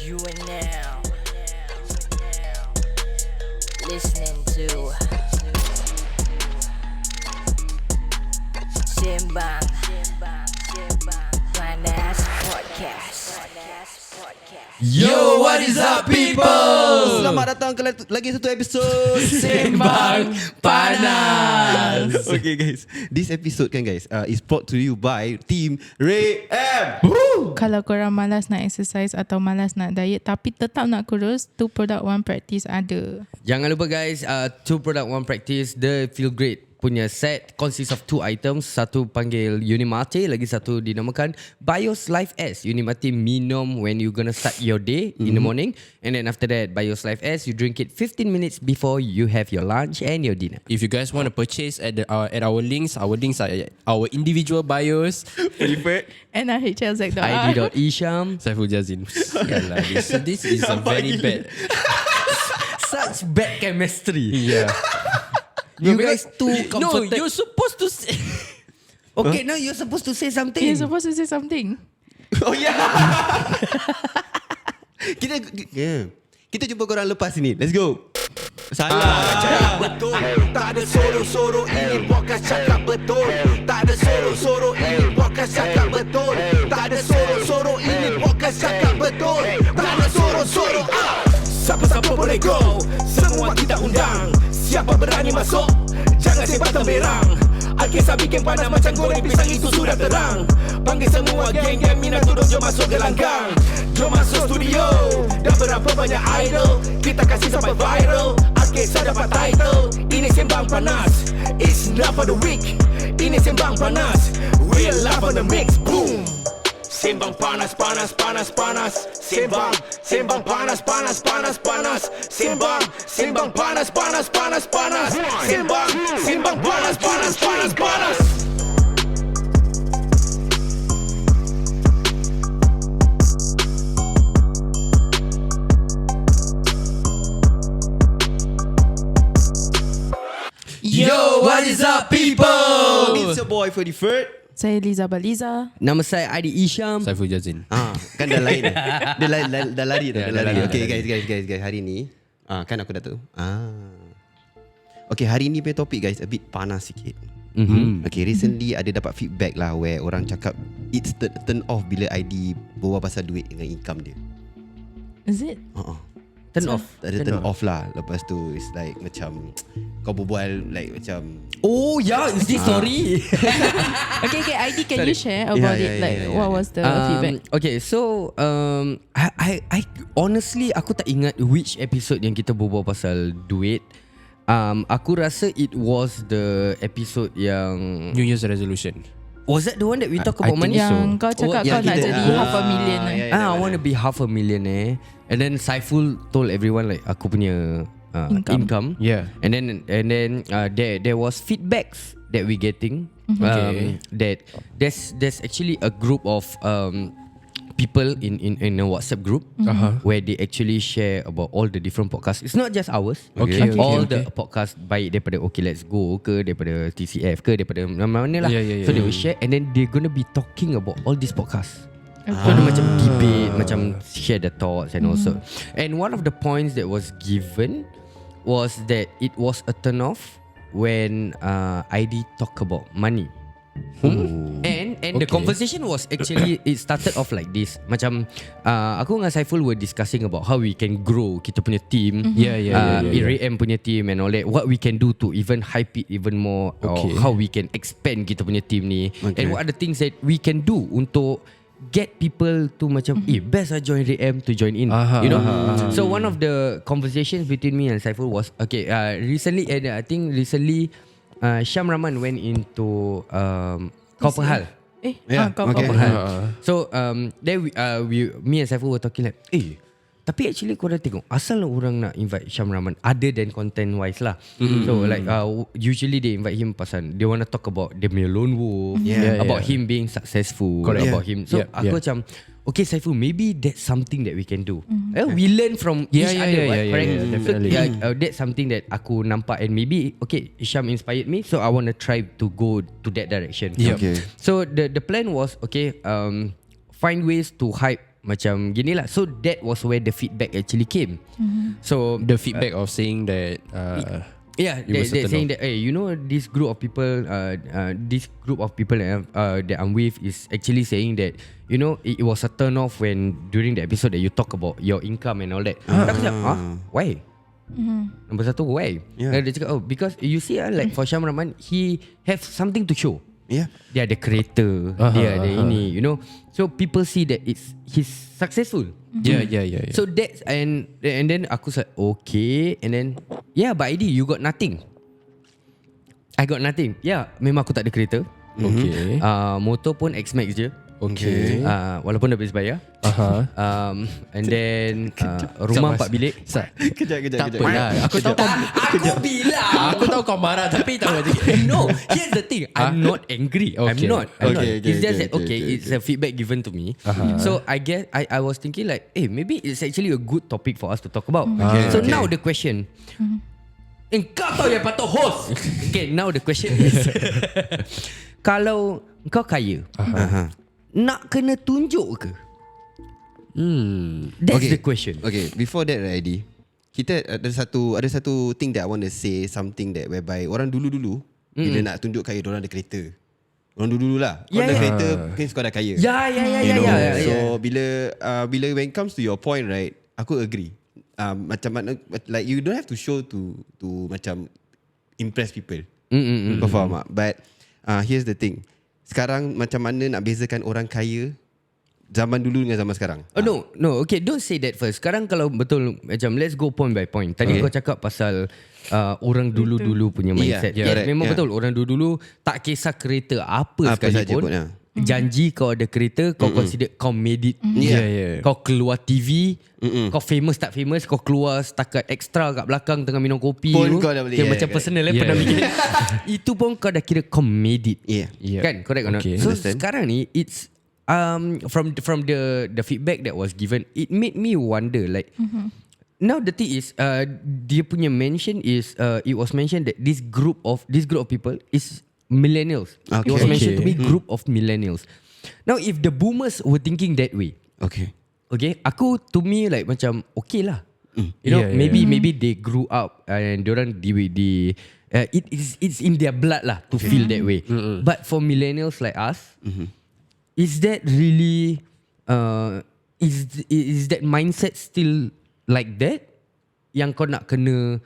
You are now listening to Sembang Panas Podcast. Yo, what is up people? Selamat datang ke lagi satu episod Sembang Panas. Okay guys, this episode kan guys is brought to you by Team Rilek. Kalau korang malas nak exercise atau malas nak diet tapi tetap nak kurus, 2 product 1 practice ada. Jangan lupa guys, 2 product 1 practice, the FeelGreat punya set consists of 2 items. Satu panggil Unimate, lagi satu dinamakan Bios Life S. Unimate minum when you gonna start your day in the morning, and then after that Bios Life S, you drink it 15 minutes before you have your lunch and your dinner. If you guys want to purchase at our links are at our individual bios. NRHLZ.R Aidi.isham. Saiful Jazin. Yalah, this is a very bad. Such bad chemistry. Yeah. You guys too No, comforted. you're supposed to say. Okay, now you're supposed to say something. You're supposed to say something. Oh yeah. Kita jumpa korang lepas ni. Let's go. Salah. Cakap betul. Tak ada soro-soro, ini podcast cakap betul. Tak ada soro-soro, ini podcast cakap betul. Tak ada soro-soro, ini podcast cakap betul. Tak ada soro-soro. Siapa-siapa boleh go, semua kita undang. Siapa berani masuk, jangan sebatang berang. Al-Kisah bikin panas macam goreng pisang, itu sudah terang. Panggil semua geng-geng minat turun, jom masuk gelanggang. Jom masuk studio, dah berapa banyak idol, kita kasih sampai viral. Al-Kisah dapat title, ini Sembang Panas. It's not for the weak, ini Sembang Panas. Real love on the mix, boom. Sembang panas, panas, panas, panas. Sembang panas, panas, panas, panas. Sembang panas, panas, panas, panas. Sembang panas, panas, panas, panas. Yo, what is up people? It's your boy for the third. Saya Liza Baliza. Nama saya Aidi Isham. Saiful Jazin. Kan dah lain. Dah lari dah. Ya, Dah lari. dah Okay lari. guys, hari ni kan aku dah tahu. Okay, hari ni punya topik guys a bit panas sikit. Okay, recently ada dapat feedback lah where orang cakap it's turn off bila Aidi berbual pasal duit dengan income dia. Is it? Turn off. Tak ada turn off lah. Lepas tu it's like macam kau berbual like macam Oh yeah, is this story? Okay, Aidi, can you share about it? Like, what was the feedback? Okay, so I honestly aku tak ingat which episode yang kita berbual pasal duit. Aku rasa it was the episode yang New Year's resolution. was that the one that we talk about money? Yang kau cakap kau nak kita- jadi $500,000. I want to be $500,000. And then Saiful told everyone like aku punya income. Yeah. And then there was feedbacks that we getting. Okay. That there's actually a group of people in a WhatsApp group where they actually share about all the different podcasts. It's not just ours. Okay. All the podcast baik daripada Okay Let's Go ke, daripada TCF ke, daripada mana-mana lah. Yeah. So they will share and then they're gonna be talking about all these podcasts. So dia macam debate, macam share the thoughts and also. And one of the points that was given was that it was a turn off when Aidi talk about money. And the conversation was actually it started off like this. Macam aku dengan Saiful were discussing about how we can grow kita punya team. Yeah. RAM punya team and all that. What we can do to even hype it even more, or how we can expand kita punya team ni. And what are the things that we can do untuk get people to macam best I join RAM to join in. You know. So one of the conversations between me and Saiful was recently I think Syam Rahman went into Kau Penghal. Kau okay. Penghal. So then me and Saiful were talking like tapi actually korang tengok asal orang nak invite Syam Rahman other than content wise lah. So like usually they invite him pasal they want to talk about the lone wolf, about him being successful, about him. So aku macam okay Saiful, maybe that's something that we can do. We learn from each other, correct? definitely. So that's something that aku nampak and maybe okay Syam inspired me, so I want to try to go to that direction. Yeah. Okay. So the plan was okay, find ways to hype macam gini lah. So that was where the feedback actually came. So The feedback of saying that yeah, You were they're certain saying of- that you know this group of people that I'm with is actually saying that it was a turn off when during the episode that you talk about your income and all that. Aku cakap, why? Nombor satu, why? Yeah. Dia cakap, because you see like for Syam Rahman, he have something to show. Yeah. Dia ada kereta, dia ada ini, So people see that he's successful. yeah. So that's and then aku said okay, and then but Aidi, you got nothing. I got nothing. Memang aku tak ada kereta. Okay. Motor pun X-Max je. Okay. Walaupun dah habis bayar. And then rumah 4 bilik. Kejap. Tak apalah. Aku tahu Aku bilang. Aku tahu kau marah tapi tak apa. No, here's the thing. I'm not angry. I'm Okay. not. Okay. It's just that it's a feedback given to me. So I guess I was thinking like, maybe it's actually a good topic for us to talk about. So now the question. Engkau tahu yang patut host. Okay, now the question is, kalau kau kaya, nak kena tunjuk ke? That's the question. Okay, before that, right, Aidi, kita ada satu thing that I want to say, something that whereby orang dulu bila nak tunjuk kaya, orang ada kereta. Orang dulu lah. Kau ada kereta, mungkin kau dah kaya. Yeah. So bila when it comes to your point, right, aku agree. Macam mana, like you don't have to show to macam impress people. Kau faham tak? But here's the thing. Sekarang macam mana nak bezakan orang kaya zaman dulu dengan zaman sekarang? No. Okay, don't say that first. Sekarang kalau betul macam let's go point by point. Tadi kau cakap pasal orang dulu-dulu punya mindset. correct. Memang betul. Orang dulu-dulu tak kisah kereta apa Apa saja sekalipun. pun, ya. Janji kau ada kereta, kau consider kau made it. Yeah. Kau keluar TV, kau famous tak famous, kau keluar setakat extra kat belakang tengah minum kopi Pun tu. kau dah boleh, Macam correct. personal pernah bikin. Itu pun kau dah kira kau made it. Yeah. Kan? Correct or not? Okay. So Understand. sekarang ni it's from the feedback that was given, it made me wonder like now the thing is dia punya mention is it was mentioned that this group of people is millennials. It was mentioned to be group of millennials. Now if the boomers were thinking that way, okay, aku to me like macam okay lah. Maybe they grew up and diorang it's in their blood lah to feel that way. But for millennials like us, is that really is that mindset still like that? Yang kau nak kena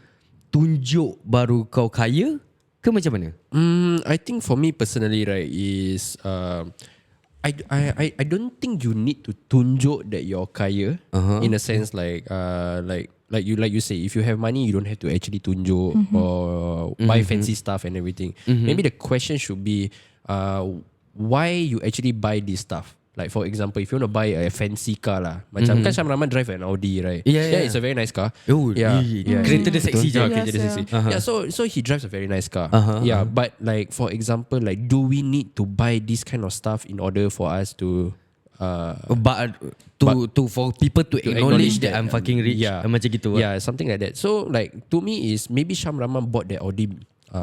tunjuk baru kau kaya ke macam mana? I think for me personally, right, is I don't think you need to tunjuk that you're kaya in a sense like you say, if you have money you don't have to actually tunjuk or buy fancy stuff and everything. Maybe the question should be why you actually buy this stuff. Like for example, if you want to buy a fancy car lah, macam kan Syam Rahman drive an Audi, right? Yeah. It's a very nice car. Kereta dia seksi je. Kereta dia seksi. So he drives a very nice car. But like for example, like do we need to buy this kind of stuff in order for us to for people to acknowledge that I'm fucking rich, macam gitu. Yeah, something like that. So like to me is maybe Syam Rahman bought that Audi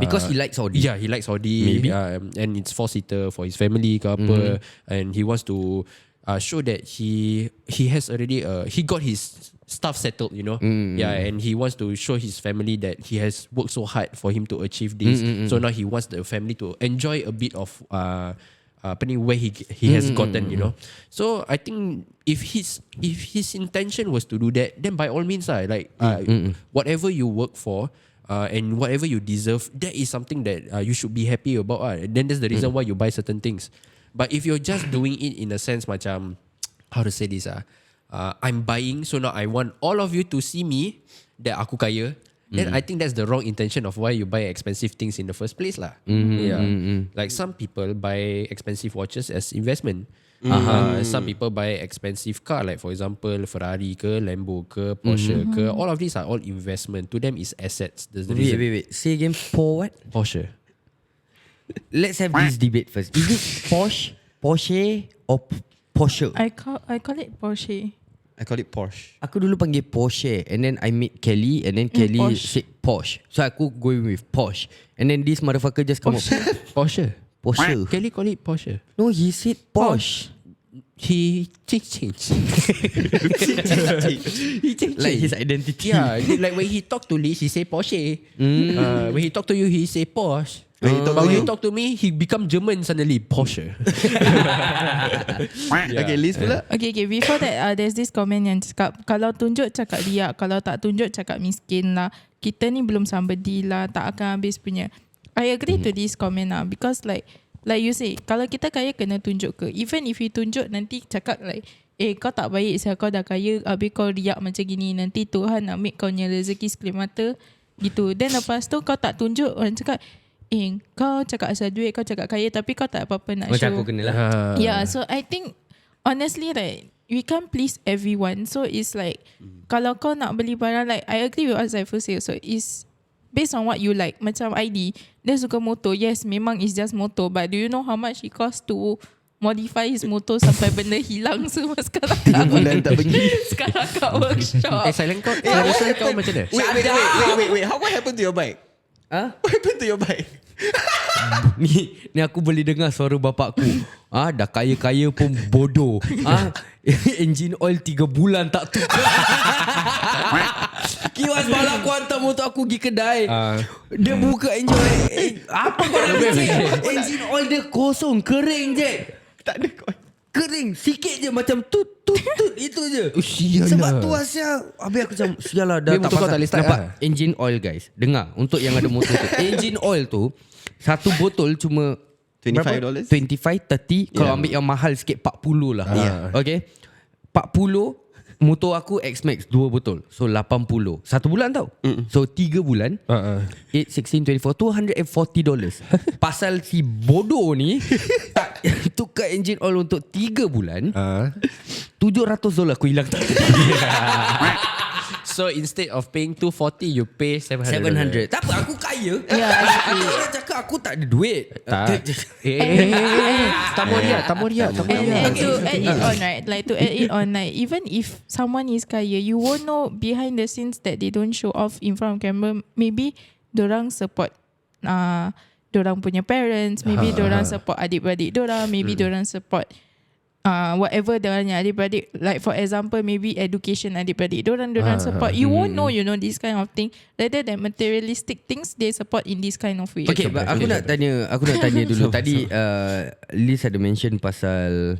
because he likes Audi. Yeah, he likes Audi. Maybe. And it's 4-seater for his family ke apa. And he wants to show that he has already he got his stuff settled, and he wants to show his family that he has worked so hard for him to achieve this. So now he wants the family to enjoy a bit of where he has gotten, So I think if his intention was to do that, then by all means whatever you work for and whatever you deserve, that is something that you should be happy about. Then that's the reason why you buy certain things. But if you're just doing it in a sense macam, how to say this, I'm buying, so now I want all of you to see me that aku kaya, then I think that's the wrong intention of why you buy expensive things in the first place lah. Like some people buy expensive watches as investment. Some people buy expensive car, like for example Ferrari ke, Lambo ke, Porsche ke. All of these are all investment. To them is assets. There's the reason. Wait. Say again, what? Porsche. Let's have this debate first. Is it Porsche or Porsche? I call it Porsche. I call it Porsche. Aku dulu panggil Porsche, and then I meet Kelly, and then Kelly Porsche. said Porsche. So aku going with Porsche, and then this motherfucker just come up Porsche. Porsche. Kelly call it Porsche. No, he said Porsche. he changed. He changed. Like his identity. Yeah, like when he talk to Liz, he say Porsche. When he talk to you, he say Porsche. When he talk to me, he become German suddenly. Porsche. Okay, Liz pula. Okay, before that there's this comment yang cakap kalau tunjuk cakap riak, kalau tak tunjuk cakap miskin lah. Kita ni belum somebody lah, tak akan habis punya. I agree to this comment lah, because like you say, kalau kita kaya kena tunjuk ke. Even if you tunjuk nanti cakap like, kau tak baik saya, kau dah kaya habis kau riak macam gini, nanti Tuhan ambil kau punya rezeki sekelip mata gitu. Then lepas tu kau tak tunjuk, orang cakap kau cakap asal duit, kau cakap kaya tapi kau tak apa-apa nak Macam show. aku kena lah. Yeah, so I think honestly like we can't please everyone. So it's like kalau kau nak beli barang, like I agree with what Zaiful say. So it's based on what you like. Macam Aidi, dia suka motor. Yes, memang it's just motor, but do you know how much it cost to modify his motor sampai benda hilang semua sekarang kat Bulan tak pergi. sekarang kat workshop. Silent kau macam mana? Wait. What happened to your bike? Ah? What happened to your bike? Ni aku boleh dengar suara bapakku. Dah kaya-kaya pun bodoh. Engine oil 3 bulan tak tukar. Kiwas malam aku hantar motor aku pergi kedai. Dia buka engine oil. Apa kau nak fikir? Engine oil dia kosong, kering je. Tak ada kau. Kering sikit je, macam tut itu je. Sialah. Sebab tu Asia. Habis aku macam sialah dah Dia motor kau tak boleh start nampak lah. engine oil guys. Dengar untuk yang ada motor tu. Engine oil tu satu botol cuma $25? 25, 30. Kalau ambil yang mahal sikit 40 lah. Okay, 40. Motor aku X-Max 2 botol. So 80. 1 bulan tau. So 3 bulan 8, 16, 24 $240. Pasal si bodoh ni tak tukar engine oil untuk 3 bulan, $700 aku hilang tak. So instead of paying $240, you pay $700. Tak apa, aku kaya. Yeah, Ada orang cakap aku tak ada duit. Tak. Tamu riak. And to add it on, right? Like to add it on, like even if someone is kaya, you won't know behind the scenes that they don't show off in front of camera. Maybe dorang support dorang punya parents, maybe dorang support adik-beradik dorang, maybe dorang support whatever dorangnya adik-beradik. Like for example, maybe education adik-beradik dorang support. You won't know, this kind of thing. Rather than materialistic things, they support in this kind of way. Okay, but aku nak tanya dulu. Tadi Liz ada mention pasal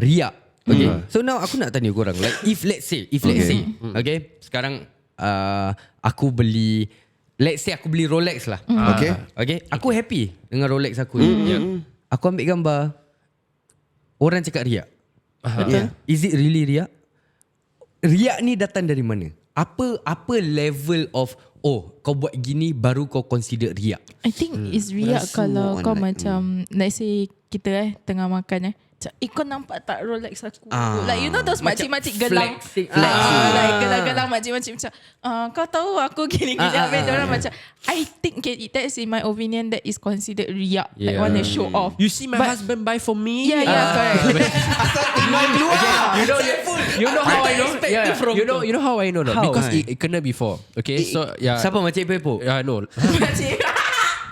riak. Okay, so now aku nak tanya korang, like if let's say okay, sekarang aku beli, let's say aku beli Rolex lah. Okay, aku happy dengan Rolex aku ni. Aku ambil gambar, orang cakap riak. Is it really riak? Riak ni datang dari mana? Apa level of kau buat gini baru kau consider riak? I think it's riak kalau kau macam let's say kita tengah makan kau nampak tak Rolex aku? Like you know those makcik-makcik gelang. Like gelang-gelang makcik-makcik macam kau tahu aku gini-gini. Habis diorang macam, I think that's in my opinion that is considered riak. Like want to show off. You see my husband buy for me? Yeah, correct. You know how I know? You know how I know? Because it kena before. Okay, so yeah. Siapa Makcik Pepo? No.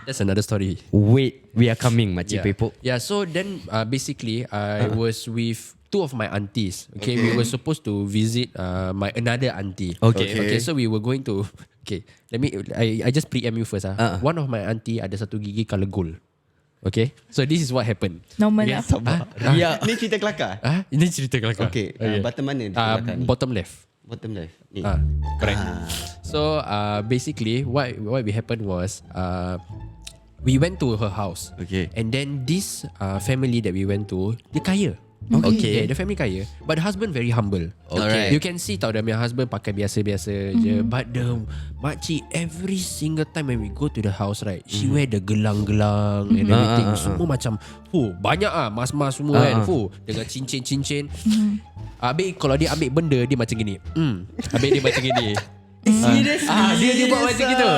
That's another story. Wait, we are coming, Makcik Pepo. Yeah, so then basically I was with 2 of my aunties. Okay, we were supposed to visit my another auntie. Okay, so we were going to. Okay, I just preempt you first. One of my auntie ada satu gigi color gold. Okay, so this is what happened. Normal lah. Ni cerita kelakar? Ini cerita kelakar. Okay, bottom mana kelakar ni? Bottom left. Bottom left ni. Correct. So basically what we happened was we went to her house. Okay. And then this family that we went to, dia kaya. Okay. Yeah, the family kaya, but the husband very humble. Okay. You can see tau dia punya husband pakai biasa-biasa je. But the makcik every single time when we go to the house, right, she wear the gelang-gelang and everything. Semua macam banyak mas-mas semua kan. Dengan cincin-cincin. Habis kalau dia ambil benda, dia macam gini. Habis dia macam gini. Seriously? Dia buat macam gitu.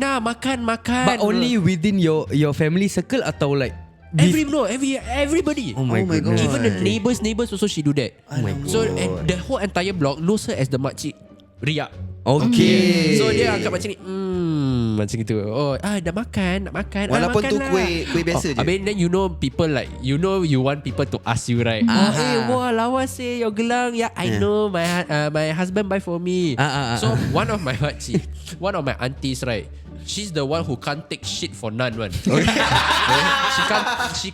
Nah, makan. But only within your family circle atau like everybody. Oh my God. Even the neighbors also she do that. Oh my God. So and the whole entire block knows her as the makcik riak. Okay. So dia angkat macam ni. macam gitu. Oh, dah makan, nak makan. Walaupun makan tu lah. kuih biasa je. I mean, then you know people like, you want people to ask you, right? Wah, lawas your gelang. Yeah, I know my husband buy for me. So one of my makcik, one of my aunties, right? She's the one who can't take shit for none one. She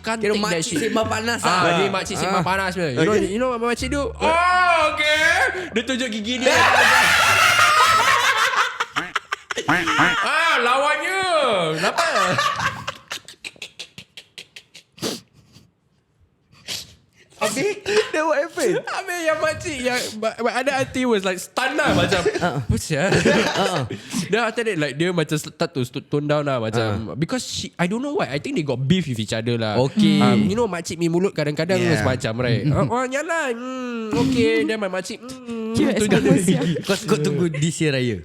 can't take that shit. Sembang Panas Ni makcik Sembang Panas. You know what makcik do? Oh, okay. Dia tunjuk gigi dia. Lawannya. Kenapa? Habis then what happened? Habis yang makcik, yang ada auntie was like stun lah macam apa sih? Then after that like dia macam start to tone down lah macam because I don't know why, I think they got beef with each other lah. Okay. You know makcik mi mulut kadang-kadang semacam, right? Oh nyala. Okay. Then my makcik tunjuk dia. Kau tunggu this year raya.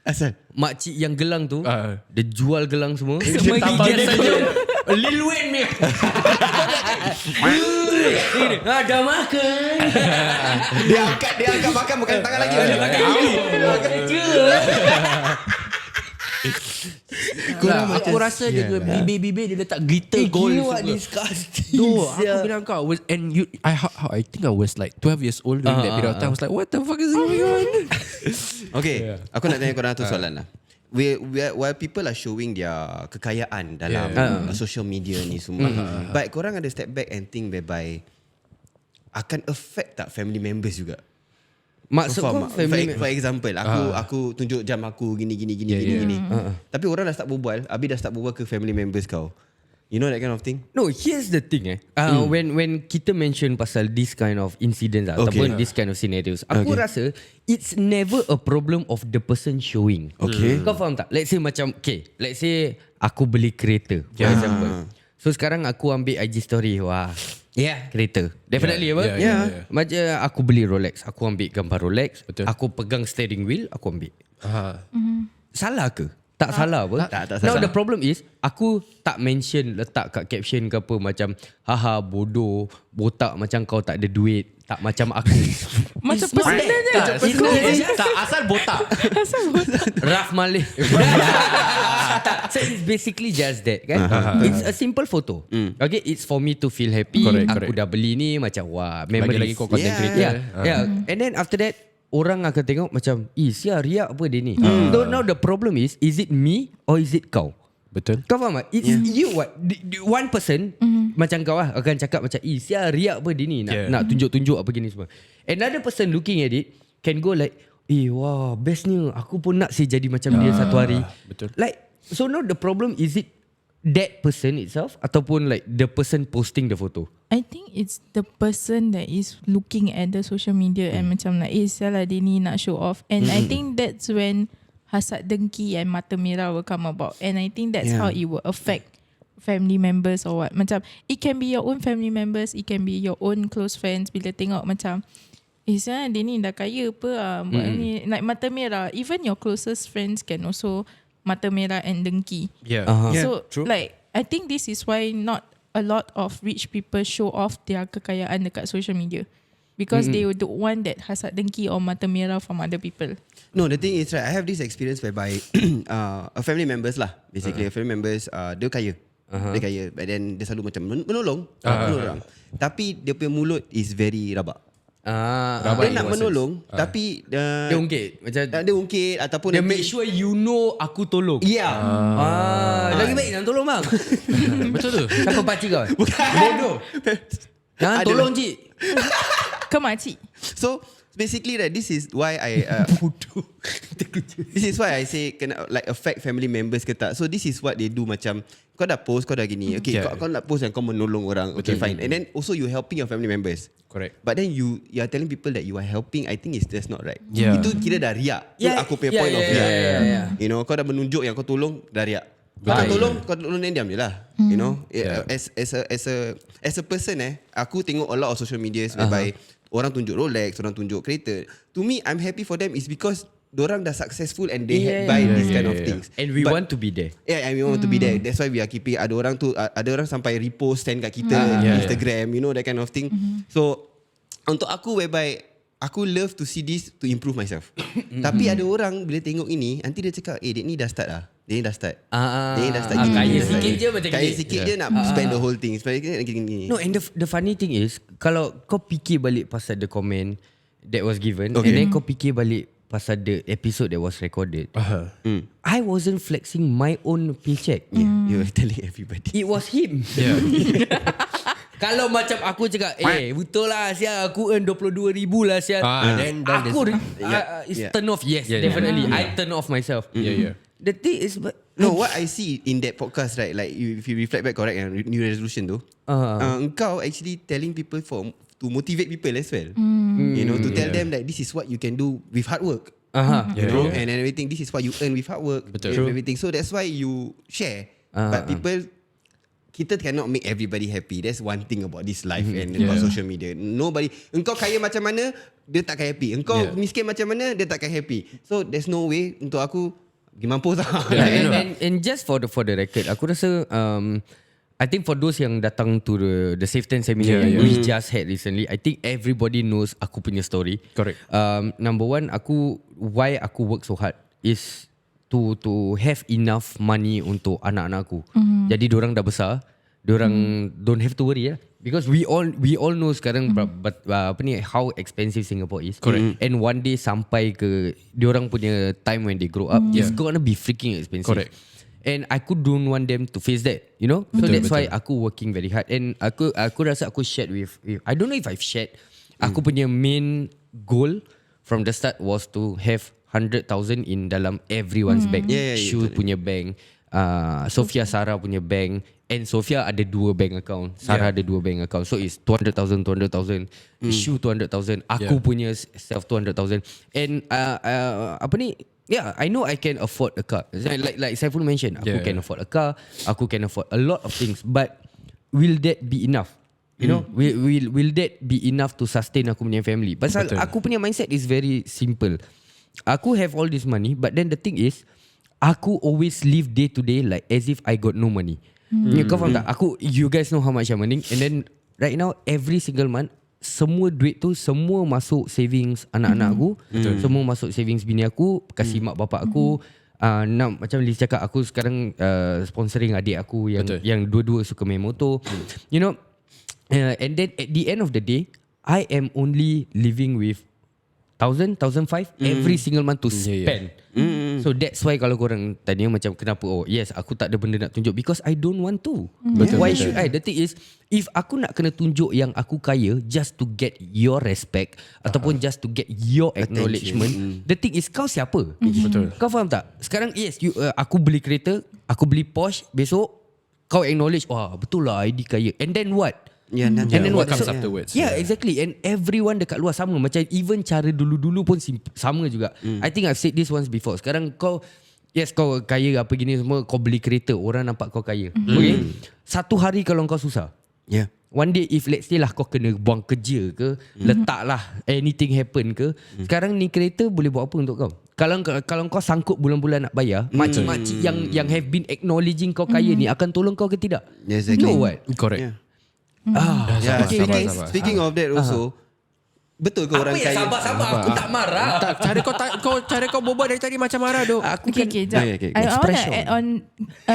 Asal? Makcik yang gelang tu dia jual gelang semua. Semua gigit saja. Lil Wayne ni. Dah makan. Dia angkat makan bukan tangan lagi. Dia makan gigi. Aku rasa dia bibir-bibir dia letak glitter gold. What disgusting. Tu aku bilang kau, and I think I was like 12 years old during that period of time. I was like, what the fuck is going on? Okay, aku nak tanya korang tu soalan lah. While people are showing their kekayaan dalam social media ni semua, but korang ada step back and think whereby akan affect tak family members juga? Maksud kau family for example, aku tunjuk jam aku gini. Tapi orang dah start berbual, Abi dah start berbual ke family members kau. You know that kind of thing? No, here's the thing when kita mention pasal this kind of incidents ataupun this kind of scenarios, aku rasa it's never a problem of the person showing. Okay. Kau faham tak? Let's say macam let's say aku beli kereta for example. So sekarang aku ambil IG story, wah. Kereta. Definitely apa? Macam aku beli Rolex, aku ambil gambar Rolex. Betul. Aku pegang steering wheel, aku ambil. Salah ke? Tak salah apa? Tak Now salah. the problem is aku tak mention, letak kat caption ke apa macam haha bodoh, botak macam kau tak ada duit, tak macam aku. Macam personalnya. Tak, asal botak. Raf Malih. So it's basically just that kan. It's a simple photo. Okay, it's for me to feel happy. Aku dah beli ni macam wah, memories. Lagi-lagi kau content creator. And then after that orang akan tengok macam sia riak apa dia ni. So now the problem is it me or is it kau? Betul. Kau faham tak? It's you what? One person macam kau lah akan cakap macam sia riak apa dia ni nak tunjuk-tunjuk apa gini semua. Another person looking at it can go like wah bestnya, aku pun nak jadi macam dia satu hari. Betul. Like so now the problem is it that person itself ataupun like the person posting the photo? I think it's the person that is looking at the social media and macam like salah dia ni nak show off, and I think that's when hasad dengki and mata merah will come about, and I think that's how it will affect family members or what. Macam it can be your own family members, it can be your own close friends. Bila tengok macam dia ni dah kaya apa buat ni, like mata merah. Even your closest friends can also mata merah and dengki. So true. like I think this is why not a lot of rich people show off their kekayaan dekat social media, because they don't want that hasad dengki or mata merah from other people. No, the thing is right, I have this experience whereby a family members lah, basically a family members dia kaya. Dia kaya, but then dia selalu macam menolong orang. Tapi dia punya mulut is very rabak. Dia nak menolong tapi Dia ungkit macam dia ungkit ataupun dia make sure you know aku tolong. Lagi baik jangan tolong bang. Betul tu. Siapa pakcik kau? Bodoh. Jangan tolong cik. Ke makcik. So basically right, this is why this is why I say kena like affect family members ke tak. So this is what they do, macam kau dah post, kau dah gini. Okay, kau nak post yang kau menolong orang. Okay, fine. And then also you helping your family members. Correct. But then you are telling people that you are helping. I think that's not right. Itu kira dah riak. Itu aku punya point of riak. You know, kau dah menunjuk yang kau tolong, dah riak. Kau tolong dan diam je lah. You know, as a person aku tengok a lot of social media whereby orang tunjuk Rolex, orang tunjuk kereta. To me, I'm happy for them is because dorang dah successful and they buy this kind of things. And we want to be there. Yeah, and we want to be there. That's why we are keeping. Ada orang sampai repost send kat kita Instagram, you know, that kind of thing. So untuk aku whereby aku love to see this to improve myself. Tapi ada orang bila tengok ini, nanti dia cakap, dia ni dah start lah. Dia ni dah start. Dia ni dah start gini. Kaya sikit je macam Kaya gini. sikit je nak spend the whole thing. Spend gini. No, and the funny thing is, kalau kau fikir balik pasal the comment that was given, Okay. and then kau fikir balik pasal the episode that was recorded, I wasn't flexing my own paycheck. You were telling everybody. It was him. Kalau macam aku cakap, betul lah sial, aku earn 22,000 lah sial. Then Aku it's Yeah. turn off. Yes, Yeah, definitely. yeah. I turn off myself. Yeah. The thing is, but No, what I see in that podcast, right? Like if you reflect back, correct, new resolution tu, engkau actually telling people to motivate people as well. You know, to tell them that this is what you can do with hard work. You know, and everything. This is what you earn with hard work. Betul. And everything. So that's why you share. But people, kita cannot make everybody happy. That's one thing about this life and about social media. Nobody. Engkau kaya macam mana, dia takkan happy. Engkau miskin macam mana, dia takkan happy. So there's no way untuk aku pergi mampus lah. And just for the record, aku rasa I think for those yang datang to the Safe 10 seminar yang we just had recently, I think everybody knows aku punya story. Correct. Number one, why aku work so hard is to have enough money untuk anak-anak aku. Jadi diorang dah besar, diorang don't have to worry lah. Because we all know sekarang how expensive Singapore is. Correct. And one day sampai ke diorang punya time when they grow up, it's gonna be freaking expensive. Correct. And aku don't want them to face that, you know. So that's why aku working very hard. And aku rasa aku shared with I don't know if I've shared. Aku punya main goal from the start was to have 100,000 in dalam everyone's bank. Shu punya bank, Sofia Sarah punya bank, and Sofia ada 2 bank account, Sarah ada 2 bank account. So it's 200,000, Shu 200,000, aku punya self 200,000. And I know I can afford a car. Like Saiful mentioned, aku can afford a car, aku can afford a lot of things. But will that be enough? You know, will that be enough to sustain aku punya family? Pasal aku punya mindset is very simple. Aku have all this money, but then the thing is, aku always live day to day like as if I got no money. Kau faham tak? You guys know how much I'm earning, and then right now every single month, semua duit tu semua masuk savings anak-anak aku, semua masuk savings bini aku, kasih mak bapak aku. Macam Liz cakap, aku sekarang sponsoring adik aku yang dua-dua suka main motor. You know, and then at the end of the day, I am only living with 1,000, 1,500 every single month to spend. So that's why kalau korang tanya macam kenapa, yes, aku tak ada benda nak tunjuk, because I don't want to. Why should I? The thing is, if aku nak kena tunjuk yang aku kaya just to get your respect ataupun just to get your acknowledgement, the thing is, kau siapa? Betul. Kau faham tak? Sekarang yes, aku beli kereta, aku beli Porsche, besok kau acknowledge, wah betul lah Aidi kaya. And then what? And then what what comes afterwards? Yeah, exactly. And everyone dekat luar sama. Macam even cara dulu-dulu pun sama juga. I think I've said this once before. Sekarang kau, yes, kau kaya apa gini semua, kau beli kereta, orang nampak kau kaya. Okay, satu hari kalau kau susah, one day if let's say lah kau kena buang kerja ke, letak lah, anything happen ke, sekarang ni kereta boleh buat apa untuk kau? Kalau kau sangkut bulan-bulan nak bayar, makcik-makcik yang have been acknowledging kau kaya ni akan tolong kau ke tidak? Exactly. No what? Correct. Speaking of that also, betul ke orang Apa kaya? sabar, aku tak marah. Cara kau berbual dari tadi macam marah dok. Aku Okay, jap. I want to add on,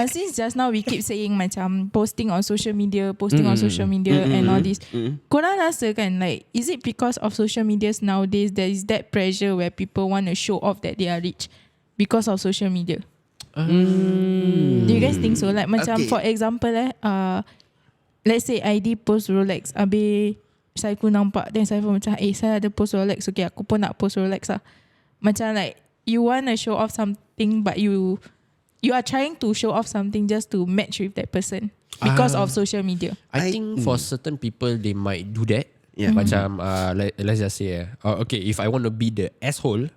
since just now we keep saying macam posting on social media and all this. Korang rasa kan, like, is it because of social medias nowadays there is that pressure where people want to show off that they are rich because of social media? Do you guys think so? Like macam for example let's say Aidi post Rolex, habis saya pun nampak, then saya pun macam saya ada post Rolex, okay aku pun nak post Rolex lah. Macam like you want to show off something, but you are trying to show off something just to match with that person because of social media. I think for certain people they might do that. Macam let's just say okay, if I want to be the asshole,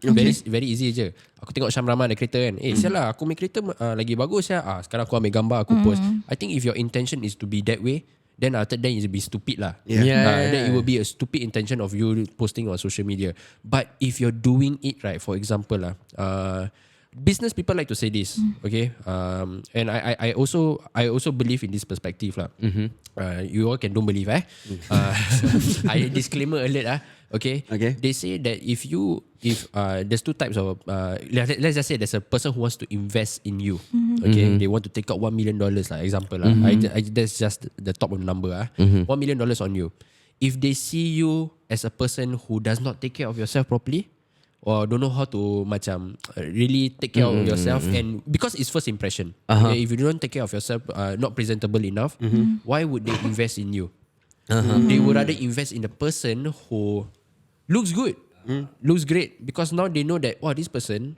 very easy je. Aku tengok Syam Rahman ada kereta kan, sialah aku main kereta lagi bagus ya. Sekarang aku ambil gambar, aku post. I think if your intention is to be that way, then after that it will be stupid lah. Then it will be a stupid intention of you posting on social media. But if you're doing it right, for example business people like to say this, okay? And I also believe in this perspective lah. You all don't believe, I disclaimer alert, okay? Okay. They say that if there's two types of let's just say there's a person who wants to invest in you, okay? They want to take out $1 million, like example, that's just the top of the number, $1 million on you. If they see you as a person who does not take care of yourself properly, or don't know how to really take care of yourself, and because it's first impression, okay? If you don't take care of yourself, not presentable enough, why would they invest in you? They would rather invest in the person who looks good, looks great, because now they know that this person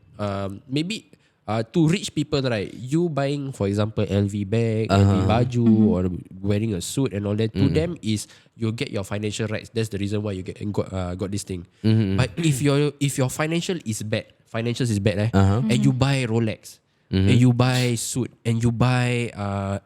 maybe to rich people, right? You buying, for example, LV bag, LV baju, or wearing a suit and all that. To them is you get your financial rights. That's the reason why you got this thing. But if your financials is bad, and you buy Rolex, and you buy suit, and you buy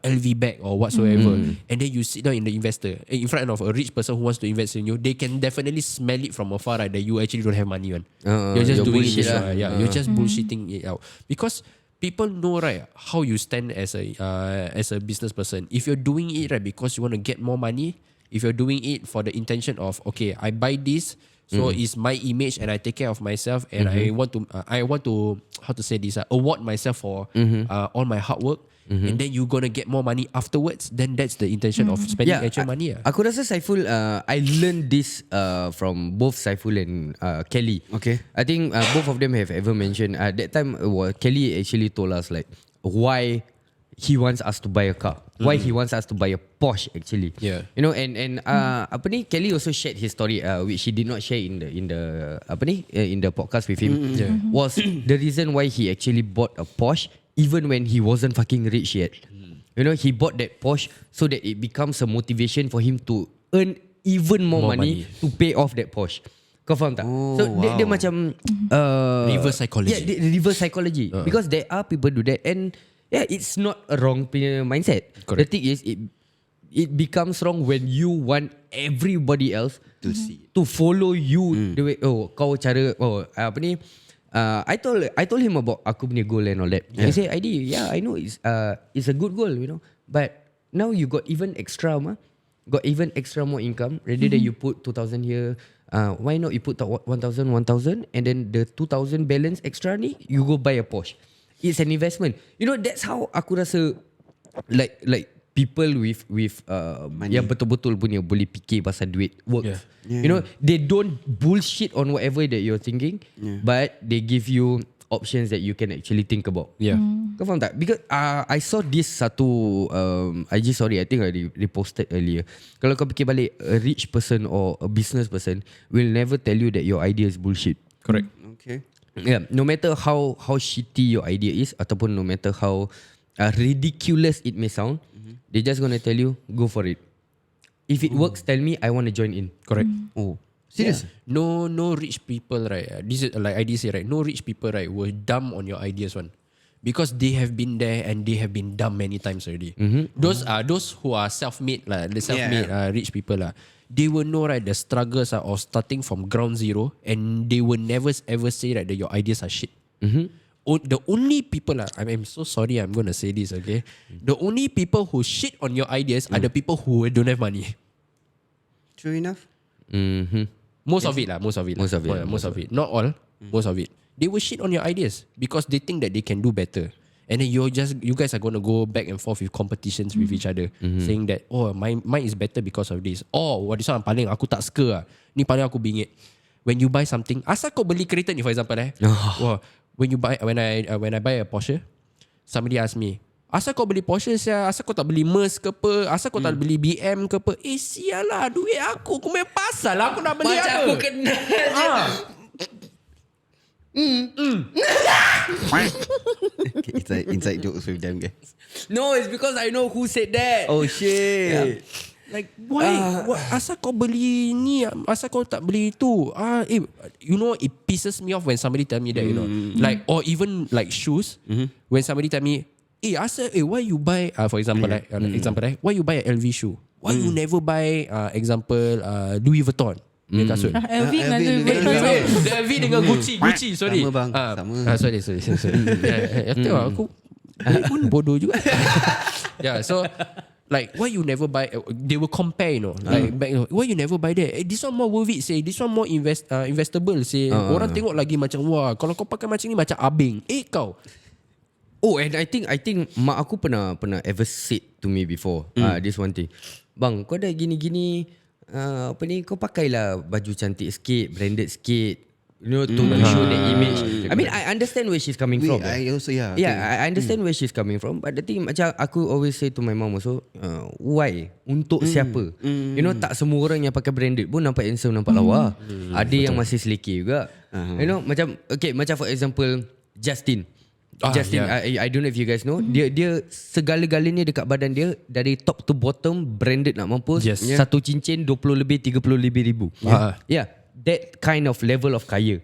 LV bag or whatsoever, and then you sit down in front of a rich person who wants to invest in you, they can definitely smell it from afar, right, that you actually don't have money on. You're just doing it, you're just bullshitting it out, because people know, right, how you stand as a business person. If you're doing it, right, because you want to get more money, if you're doing it for the intention of, okay, I buy this, so it's my image and I take care of myself, and I want to how to say this, award myself for all my hard work, and then you're gonna get more money afterwards, then that's the intention of spending actual money. Aku rasa Saiful, I learned this from both Saiful and Kelly. Okay. I think both of them have ever mentioned that time Kelly actually told us like why he wants us to buy a car, why he wants us to buy a Porsche actually. Yeah. You know, and apa ni, Kelly also shared his story which he did not share in the apa ni in the podcast with him. Was the reason why he actually bought a Porsche even when he wasn't fucking rich yet. You know, he bought that Porsche so that it becomes a motivation for him to earn even more money to pay off that Porsche. Kau faham tak? So dia macam Reverse psychology. Yeah, reverse psychology. Because there are people do that, and yeah, it's not a wrong mindset. Correct. The thing is, it becomes wrong when you want everybody else to follow you the way. Kau cara apa ni? I told him about aku punya goal and all that. He said, Aidi, I know it's a good goal, you know, but now you got even extra got even extra more income. Rather than you put 2,000 here, why not you put 1,000, and then the 2,000 balance extra ni you go buy a Porsche. It's an investment. You know, that's how aku rasa like people with yang betul-betul punya boleh fikir pasal duit works. You know, they don't bullshit on whatever that you're thinking, but they give you options that you can actually think about. Kau faham tak? Because I saw this satu IG story, I think I reposted earlier. Kalau kau fikir balik, a rich person or a business person will never tell you that your idea is bullshit. Correct. Okay. Yeah, no matter how shitty your idea is, ataupun no matter how ridiculous it may sound, they're just gonna tell you, go for it. If it works, tell me, I want to join in. Correct. Oh, Serious? No rich people, right? This is like Aidi say, right? No rich people, right, will dumb on your ideas one, because they have been there and they have been dumb many times already. Those who are self-made, like the self-made rich people, they will know, right, the struggles of starting from ground zero, and they will never ever say, right, that your ideas are shit. The only people, I'm so sorry, I'm going to say this, okay? The only people who shit on your ideas are the people who don't have money. True enough. Most of it. Not all, most of it. They will shit on your ideas because they think that they can do better. And then you guys are going to go back and forth with competitions with each other, saying that, mine is better because of this. This one paling aku tak suka. Ni paling aku bingit. When you buy something, asal kau beli kereta ni, for example, when I buy a Porsche, somebody ask me, asal kau beli Porsche sia? Asal kau tak beli Merc ke apa? Asal kau tak beli BM ke apa? Sial lah, duit aku main pasal lah, aku nak beli macam apa? aku kenal Okay, inside jokes with them guys. No, it's because I know who said that. Oh shit. Like why? Asal kau beli ni? Asal kau tak beli tu? You know, it pisses me off when somebody tell me that, you know, like, or even like shoes. When somebody tell me, why you buy? For example, why you buy an LV shoe? Why you never buy, example, Louis Vuitton? Dia kasut. LV dengan LV Louis dengan Vuitton. LV dengan Gucci. Sorry. Sama bang, sama. Sorry. Aku pun bodoh juga. So like why you never buy? They will compare, like back, why you never buy that? This one more worth it, say. This one more investable, say. Orang tengok lagi macam wah, kalau kau pakai macam ni macam abing. Kau. Oh, and I think mak aku pernah ever said to me before this one thing. Bang, kau dah gini-gini apa ni, kau pakailah baju cantik sikit, branded sikit. To show the image. I mean, I understand where she's coming from. I also I understand where she's coming from. But the thing, macam aku always say to my mom also, why? Untuk siapa? Tak semua orang yang pakai branded pun nampak handsome, nampak lawa. Ada yang masih selekeh juga. Macam for example Justin. I don't know if you guys know. Dia segala-galanya dekat badan dia, dari top to bottom branded nak mampus. Satu cincin 20 lebih 30 lebih ribu. That kind of level of kaya.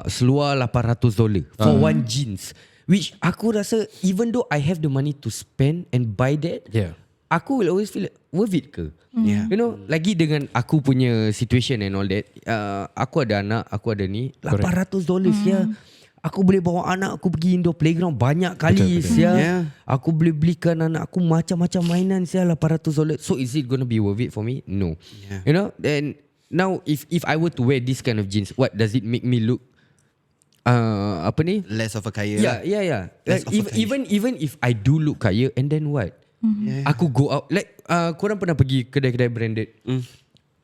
Seluar $800 for one jeans, which aku rasa even though I have the money to spend and buy that, aku will always feel like, worth it ke? Lagi dengan aku punya situation and all that, aku ada anak, aku ada ni, $800 ya. Aku boleh bawa anak aku pergi indoor playground banyak kali. Aku boleh belikan anak aku macam-macam mainan $800. So is it gonna be worth it for me? No. And now if I were to wear this kind of jeans, what does it make me look? Apa ni? Less of a kaya. Yeah. Like, even if I do look kaya, and then what? Aku go out, like korang pernah pergi kedai-kedai branded,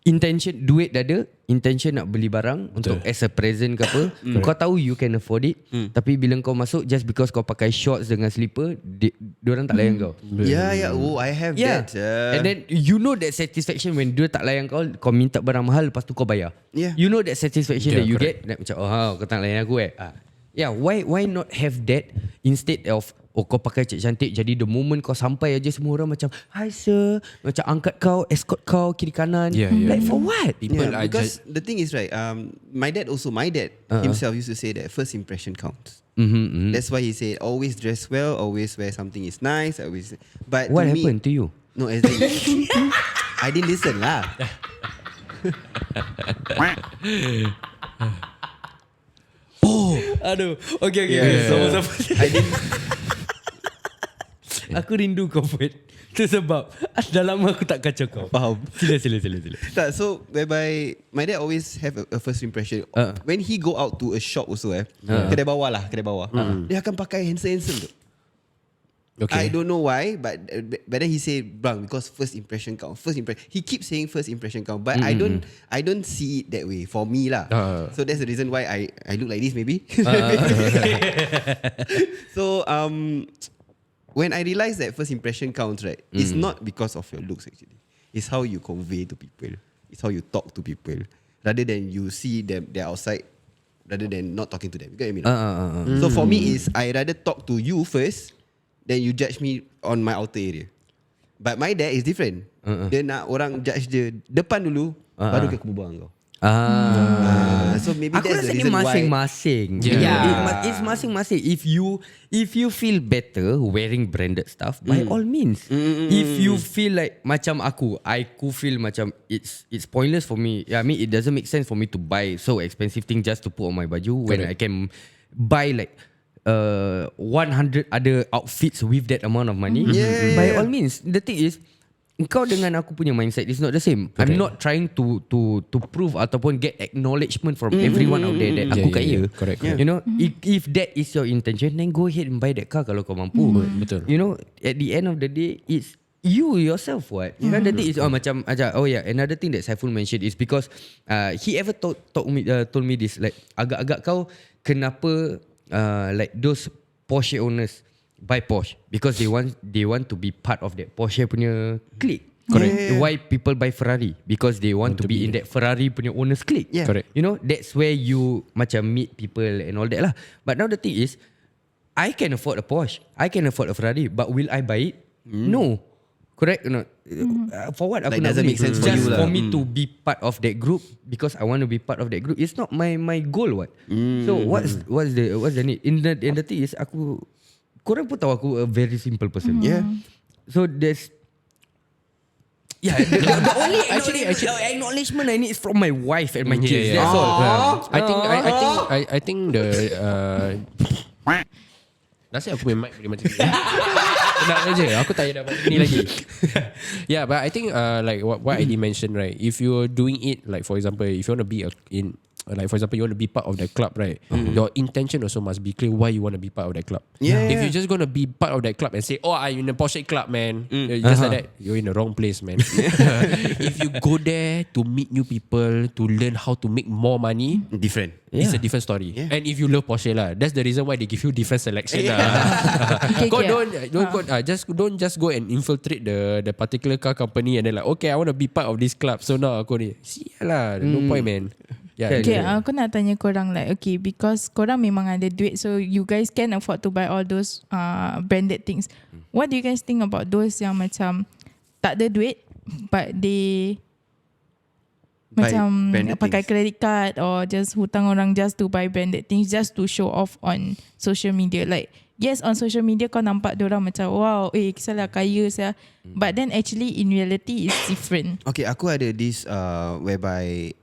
intention, duit dah ada, intention nak beli barang untuk as a present ke apa, kau tahu you can afford it, tapi bila kau masuk, just because kau pakai shorts dengan slipper, diorang tak layan kau. I have that. And then you know that satisfaction when dia tak layan kau minta barang mahal, lepas tu kau bayar. You know that satisfaction that you get, macam kau tak layan aku why not have that instead of kau pakai cantik, jadi the moment kau sampai aja semua orang macam hi sir, macam angkat kau, escort kau kiri kanan. Like for what? Because the thing is right, my dad himself used to say that first impression counts. That's why he said always dress well, always wear something is nice, always. But what to happened to you? No, as in, I didn't listen lah. Aduh. Okay. I didn't. Aku rindu kau Fred. Itu sebab dah lama aku tak kacau kau. Faham. Sila. Tak, so whereby my dad always have a first impression. When he go out to a shop also kedai bawah. Dia akan pakai handsome tu. I don't know why, but then he say, bang, because first impression count. He keeps saying first impression count, but I don't see it that way for me lah. So that's the reason why I look like this maybe. So when I realized that first impression counts, right, it's not because of your looks actually. It's how you convey to people. It's how you talk to people. Rather than you see them, they're outside, rather than not talking to them. You get what I mean? So for me is, I rather talk to you first, then you judge me on my outer area. But my dad is different. Dia nak orang judge dia depan dulu, baru ke aku berbual dengan kau. So maybe aku that's rasa the dia reason masing-masing. It's masing-masing. If you feel better wearing branded stuff, by all means. If you feel like macam aku feel macam it's pointless for me. I mean, it doesn't make sense for me to buy so expensive thing just to put on my baju when I can buy like 100 other outfits with that amount of money. By all means. The thing is, kau dengan aku punya mindset is not the same. I'm not trying to prove ataupun get acknowledgement from everyone out there that aku kaya. Correct. You know, if that is your intention, then go ahead and buy that car kalau kau mampu. Betul. You know, at the end of the day, it's you yourself what. Kan the thing is macam another thing that Saiful mentioned is because he ever told me this, like agak-agak kau kenapa like those Porsche owners buy Porsche because they want to be part of that Porsche punya clique. Correct. Why people buy Ferrari? Because they want to be in that Ferrari punya owners clique. Correct. You know, that's where you macam meet people and all that lah. But now the thing is, I can afford a Porsche, I can afford a Ferrari, but will I buy it? No. Correct or not? For what? Aku Like nak doesn't beli? make sense for Just you for lah. me to be part of that group because I want to be part of that group. It's not my goal what. So what's the need? In the thing is, korang pun tahu aku a very simple person. So Yeah, the only acknowledgement I need is from my wife and my kids. yeah. That's all. I think the Nasib aku punya mic boleh macam ni. Tenang aja, aku tak payah dapat ni lagi. Yeah, but I think like what Aidi mentioned, right? If you're doing it, like for example, if you want to be for example, you want to be part of that club, right? Your intention also must be clear why you want to be part of that club. If you're just going to be part of that club and say, oh, I'm in a Porsche club, man, just like that, you're in the wrong place, man. If you go there to meet new people, to learn how to make more money, Different. it's a different story. And if you love Porsche lah, that's the reason why they give you different selection lah. Don't just go and infiltrate the particular car company and then like, okay, I want to be part of this club, so now aku ni sialah, no point, man. Okay, aku nak tanya korang like, okay, because korang memang ada duit, so you guys can afford to buy all those branded things. What do you guys think about those yang macam tak ada duit but they macam pakai credit card or just hutang orang just to buy branded things just to show off on social media? Like, yes, on social media kau nampak diorang macam wow, kisahlah kaya saya, but then actually in reality it's different. Okay, aku ada this whereby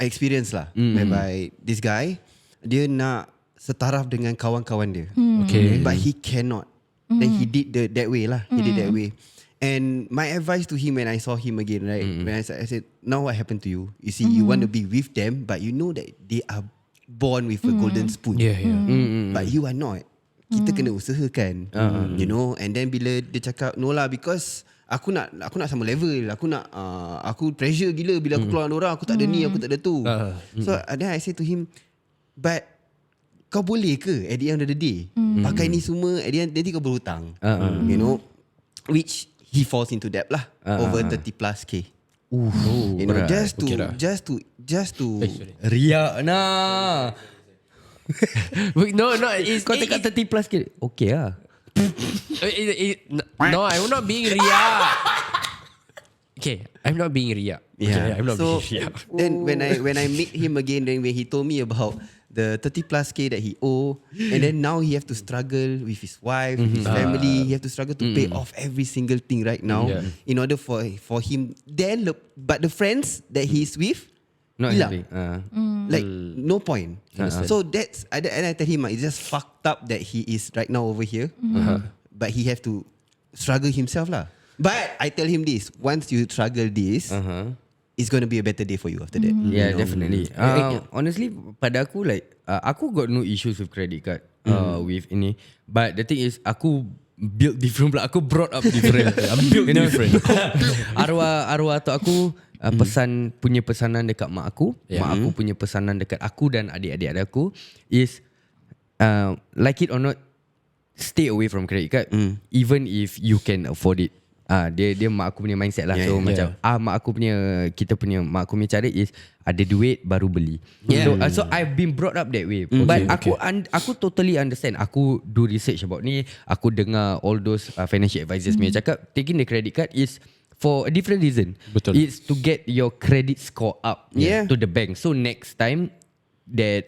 experience lah, whereby this guy dia nak setaraf dengan kawan-kawan dia. Okay. But he cannot. Then he did that way lah. He did that way. And my advice to him when I saw him again, right? When I said, now what happened to you? You see, you want to be with them, but you know that they are born with a golden spoon. But you are not. Kita kena usahakan. You know. And then bila dia cakap, no lah, because aku nak sama level. Aku pressure gila bila aku keluar dengan orang, aku tak ada ni, aku tak ada tu. So then I say to him, but kau boleh ke at the end of the day pakai ni semua, at the end nanti kau berhutang. You know, which he falls into debt lah, over 30 plus K. You know, just to Riak nah. No, Kau tekat 30 plus K. Okay lah. No, I'm not being riak. Okay, I'm not being riak. Yeah. Okay, I'm not So being riak. then when I meet him again, then when he told me about the 30 plus K that he owe, and then now he have to struggle with his wife, with his family. He have to struggle to pay off every single thing right now in order for him. Then but the friends that he's with, Not hilang. happy. Like no point. So that's and I tell him it's just fucked up that he is right now over here, but he have to struggle himself lah. But I tell him this: once you struggle this, it's gonna be a better day for you after that. Yeah, definitely. Honestly, pada aku like aku got no issues with credit card with ini. But the thing is, aku built different pula. Aku brought up different. I'm built different. arwah atau aku punya pesanan dekat mak aku, mak aku punya pesanan dekat aku dan adik-adik aku is like it or not, stay away from credit card, even if you can afford it. Dia mak aku punya mindset lah. So macam mak aku punya cara is ada duit baru beli. So I've been brought up that way. But aku totally understand. Aku do research about ni. Aku dengar all those financial advisors punya cakap taking the credit card is for a different reason. Betul. It's to get your credit score up to the bank. So next time that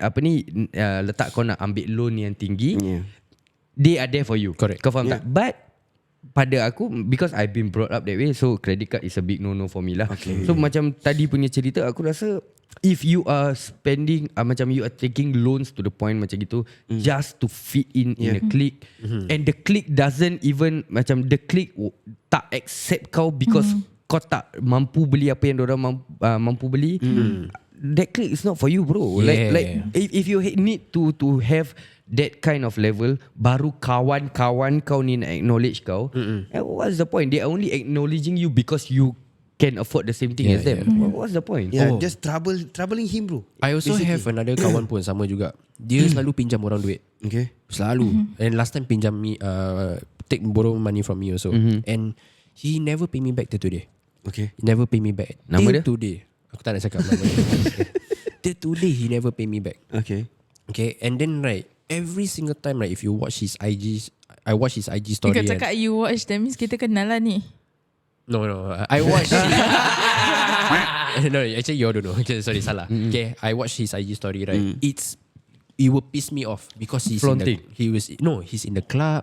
letak kau nak ambil loan yang tinggi, they are there for you. Correct. Kau faham tak? But pada aku, because I've been brought up that way, so credit card is a big no-no for me lah. So macam tadi punya cerita, aku rasa if you are spending macam you are taking loans to the point macam gitu, just to fit in a clique, and the clique doesn't even macam the clique tak accept kau because kau tak mampu beli apa yang diorang mampu beli, that clique is not for you, bro. Like if you need to have that kind of level, baru kawan-kawan kau ni nak acknowledge kau. What's the point? They are only acknowledging you because you can afford the same thing as them. What's the point? Just troubling him, bro. I also have another kawan pun sama juga. Dia selalu pinjam orang duit. Okay. Selalu. And last time pinjam me, borrow money from me also. And he never pay me back till today. Okay. He never pay me back. Nama till dia? Today. Aku tak nak cakap nama dia. Till today he never pay me back. Okay. Okay. And then right, every single time right, if you watch his IG, I watch his IG story. Kau cakap you watch, that means kita kenal lah ni. No, I watch. No, actually you don't know. Okay, sorry, salah. Okay, I watch his IG story, right? It will piss me off because he's Flaunting. he's in the club.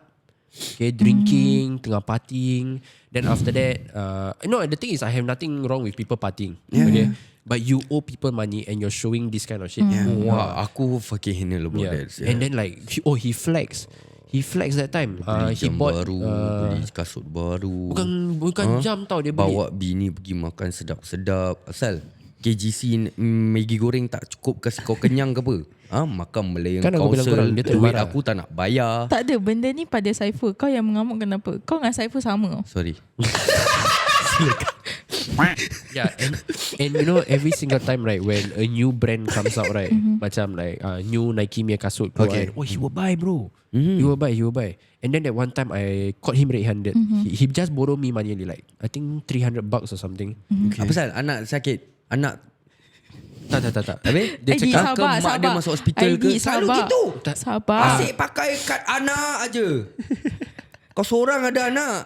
Okay, drinking, tengah partying. Then after that, no, the thing is I have nothing wrong with people partying. Okay, but you owe people money and you're showing this kind of shit. Wah, aku fucking handle about that. And then like, he flexed. He flexed that time. Beli He jam bought baru, beli kasut baru. Bukan jam tau dia beli. Bawa bini pergi makan sedap-sedap. Asal KGC Maggi goreng tak cukup kasi kau kenyang ke apa? Makan Malayan Kan aku bilang korang, Council. dia Duit marah. aku tak nak bayar. Tak ada, benda ni pada Saiful. Kau yang mengamuk kenapa? Kau dengan Saiful sama. Sorry. Yeah, and you know every single time right when a new brand comes out right, macam like new Nike punya kasut keluar, Okay. oh he will buy bro, he will buy. And then that one time I caught him red-handed. He just borrow me money only, like I think $300 or something. Apa pasal anak sakit? Anak Tak. habis dia Aidi, cakap sabar, mak dia sabar. masuk hospital Aidi, ke? Selalu sabar. gitu. Sabar. Asyik pakai kad anak aje. Kau seorang ada anak.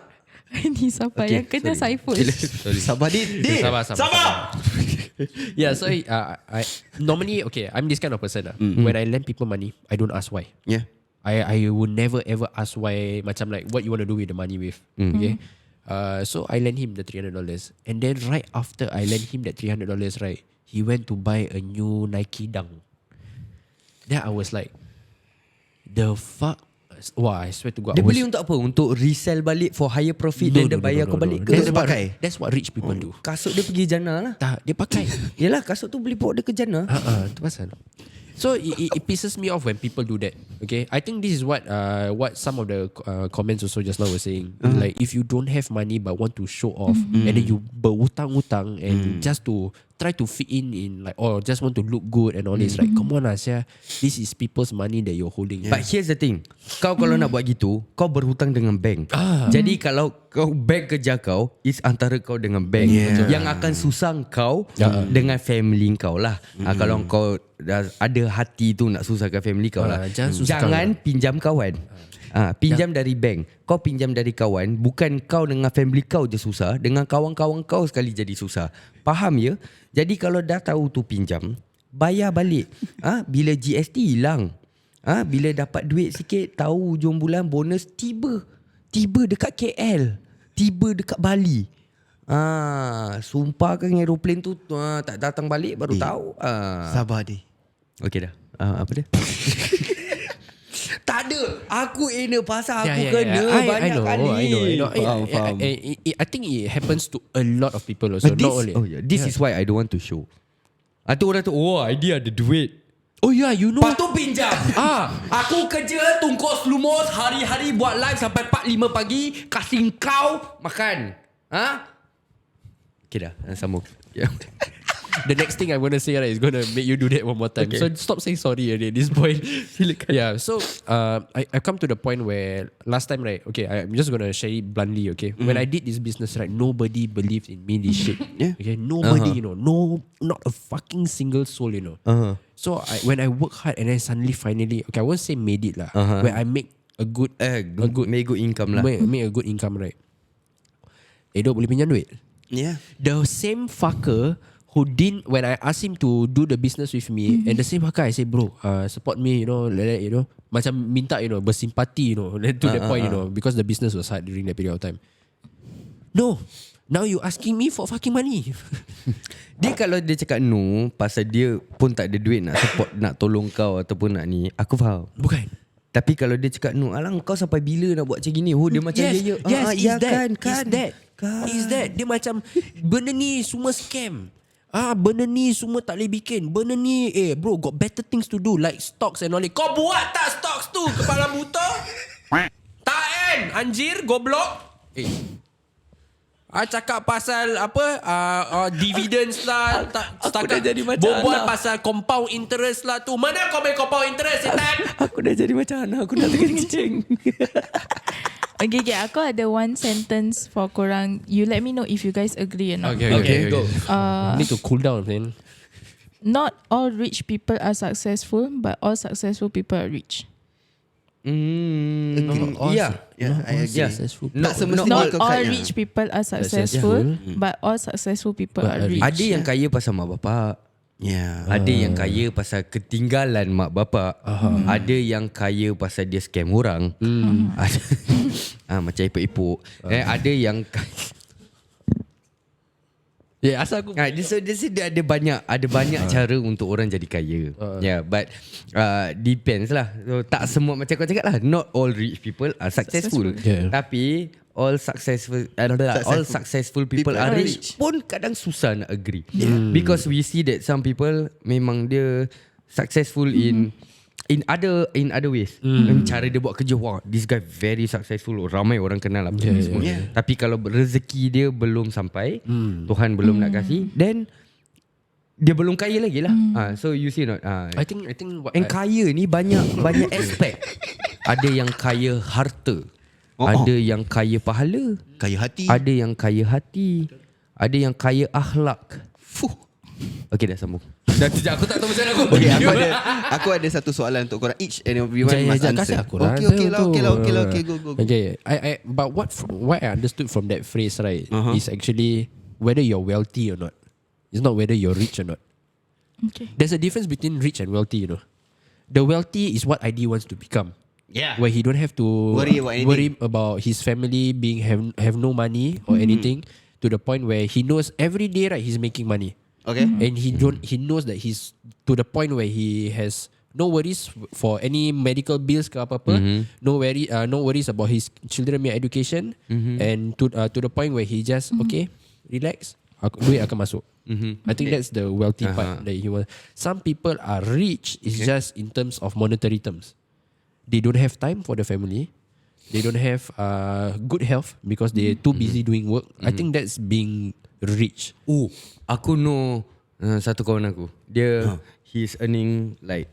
Ini sabar. Yang kena Saiful. Sorry. Sabar Dit. Sabar. Yeah, so I normally okay, I'm this kind of person. When I lend people money, I don't ask why. Yeah. I would never ever ask why, macam like what you want to do with the money with. Okay. So I lent him the $300, and then right after I lent him that $300, right, he went to buy a new Nike Dunk. Then I was like, the fuck? Wah, I swear to God. Dia beli untuk apa? Untuk resell balik for higher profit dan dia bayar kau balik ke? That's what, pakai? that's what rich people do. Kasut dia pergi jana lah. Tak, dia pakai. Yelah, kasut tu boleh bawa dia ke jana. Tu pasal. So it pisses me off when people do that. Okay, I think this is what some of the comments also just now were saying. Like if you don't have money but want to show off, and then you berhutang-hutang and just to try to fit in like, or just want to look good and all this. Like, come on lah, sia. This is people's money that you're holding. But here's the thing. Kau kalau nak buat gitu, kau berhutang dengan bank. Jadi kalau kau bank kerja kau, is antara kau dengan bank. Yang akan susah kau dengan family kau lah. Kalau kau ada hati tu nak susahkan family kau lah. Jangan pinjam kawan. Pinjam dari bank. Kau pinjam dari kawan, bukan kau dengan family kau je susah, dengan kawan-kawan kau sekali jadi susah. Faham ya? Jadi kalau dah tahu tu pinjam, bayar balik. Bila GST hilang, bila dapat duit sikit, tahu hujung bulan bonus tiba dekat KL, tiba dekat Bali. Sumpah kan aeroplane tu tak datang balik baru tahu. Sabar Dit. Okey dah. Apa dia? Tak ada. Aku ini pasal aku kena banyak kali. I know. Faham. I think it happens to a lot of people also. But Not only. this is why I don't want to show. Tu orang tu, Aidi ada duit. Oh yeah, you know. Lepas tu pinjam. Aku kerja tungkus lumos hari-hari buat live sampai 4-5 pagi, kasih kau makan. Okay dah, sambung. The next thing I'm going to say right, is going to make you do that one more time. Okay. So stop saying sorry at this point. Yeah, so I come to the point where last time, right, okay, I'm just going to share it bluntly, okay. When I did this business, right, nobody believed in me this shit. Okay, nobody, you know, not a fucking single soul, you know. So when I work hard and then suddenly finally, okay, I won't say made it lah, where I make a good make good income lah. Make a good income, right. Dok boleh pinjam duit. Yeah. The same fucker who didn't, when I asked him to do the business with me, and the same fucker I say, bro, support me, you know, like that, you know, macam minta, you know, bersimpati, you know, to that point, you know, because the business was hard during that period of time. No, now you asking me for fucking money. Dia kalau dia cakap no, pasal dia pun tak ada duit nak support, nak tolong kau ataupun nak ni, aku faham. Bukan. Tapi kalau dia cakap no, alang kau sampai bila nak buat macam gini? Dia macam Yes, kan. Is that. Dia macam benda ni semua scam. Benda ni semua tak boleh bikin. Benda ni bro, got better things to do, like stocks and all that. Kau buat tak stocks tu, kepala buta? Tak kan, anjir, goblok. Cakap pasal apa, dividends lah, setakat berbual pasal compound interest lah tu. Mana kau main compound interest, setan? Aku dah jadi macam anak, aku nak terkencing. Okay, aku ada one sentence for korang. You let me know if you guys agree or not. Okay, go. Need to cool down, man. Not all rich people are successful, but all successful people are rich. Yeah, I agree. Successful. Tak semestinya Not kau all kaya. rich people are successful, but all successful people are rich. Ada yang kaya pasal mak bapak. Ada yang kaya pasal ketinggalan mak bapak. Ada yang kaya pasal dia scam orang. Ada macam ipuk-ipuk. Ada yang Asal aku dia ada banyak cara untuk orang jadi kaya. But depends lah. So, tak semua macam kau cakap lah, not all rich people are successful. Tapi all successful people are rich pun kadang susah nak agree. Because we see that some people memang dia successful in other ways. Cara dia buat kerja, wah, this guy very successful, ramai orang kenal apa semua. Tapi kalau rezeki dia belum sampai, Tuhan belum nak kasih, then dia belum kaya lagi lah. So you see not? I think And kaya ni banyak aspek. Ada yang kaya harta, ada yang kaya pahala, Kaya hati. ada yang kaya hati, ada yang kaya akhlak. Okay, dah sambung. Dah aku tak tahu macam mana aku. Okay, aku ada satu soalan untuk korang. Each and everyone must answer. Aku rasa Okay lah, go. Okay, but what I understood from that phrase, right, is actually whether you're wealthy or not. It's not whether you're rich or not. Okay. There's a difference between rich and wealthy, you know. The wealthy is what Aidi wants to become. Yeah. Where he don't have to Worry about his family being have no money or anything, to the point where he knows every day, right, he's making money. Okay. And he knows that he's to the point where he has no worries for any medical bills ke apa-apa. No worries about his children education, and to the point where he just okay, relax, duit akan masuk. I think that's the wealthy part that he wants. Some people are rich, it's just in terms of monetary terms. They don't have time for the family. They don't have good health because they're too busy doing work. I think that's being rich. Aku know satu kawan aku. Dia he's earning like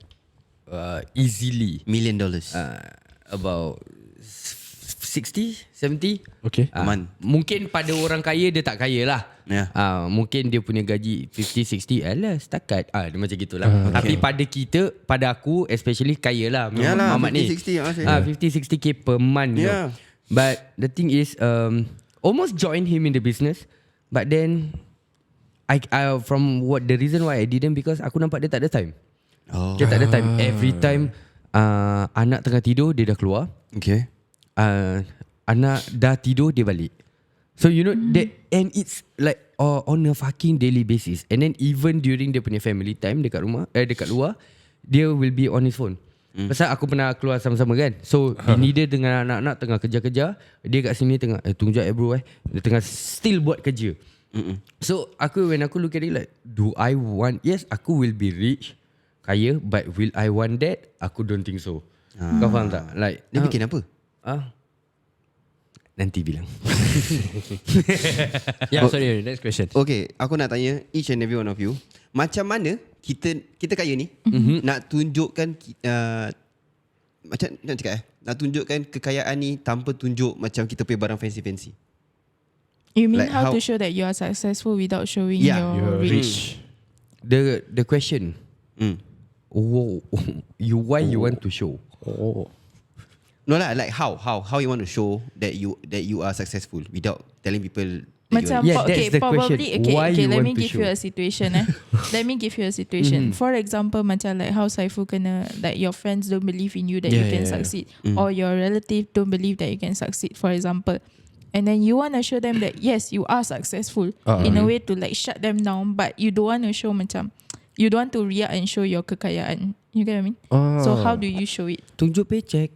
easily $1 million. about 60, 70. Okay. Mungkin pada orang kaya dia tak kaya lah. Mungkin dia punya gaji 50, 60. Alah setakat. Dia macam gitulah. Tapi pada kita, pada aku especially kaya lah. Yalah, Mamat ni 50, 60. 50, 60k per month. You know. But the thing is almost join him in the business. But then I from what the reason why I didn't, because aku nampak dia tak ada time. Dia tak ada time. Every time anak tengah tidur dia dah keluar. Okay. Anak dah tidur dia balik. So you know that, and it's like on a fucking daily basis. And then even during dia punya family time dekat rumah, dekat luar, dia will be on his phone. Pasal aku pernah keluar sama-sama kan. So bini dia dengan anak-anak tengah kejar-kejar, dia kat sini tengah tunggu jap bro dia tengah still buat kerja. So when aku look at it like, do I want, yes aku will be rich, kaya, but will I want that? Aku don't think so. Kau faham tak? Like Dia bikin apa? Nanti bilang. Sorry, next question. Okay, aku nak tanya each and every one of you, macam mana kita kaya ni nak tunjukkan macam nak cakap nak tunjukkan kekayaan ni tanpa tunjuk macam kita punya barang fancy-fancy. You mean Like how how- to show that you are successful without showing Yeah, you're You're rich? rich. The question, why you want to show? No lah, like how you want to show that you are successful without telling people that Macam you are. Yeah, that's okay, the probably question. okay, Why you let want me to give you show? a situation. Let me give you a situation. For example, macam like how Saiful kena, like your friends don't believe in you that you can succeed, or your relative don't believe that you can succeed, for example. And then you want to show them that yes, you are successful in a way to like shut them down, but you don't want to show macam, you don't want to react and show your kekayaan. You get what I mean? So how do you show it? Tunjuk paycheck.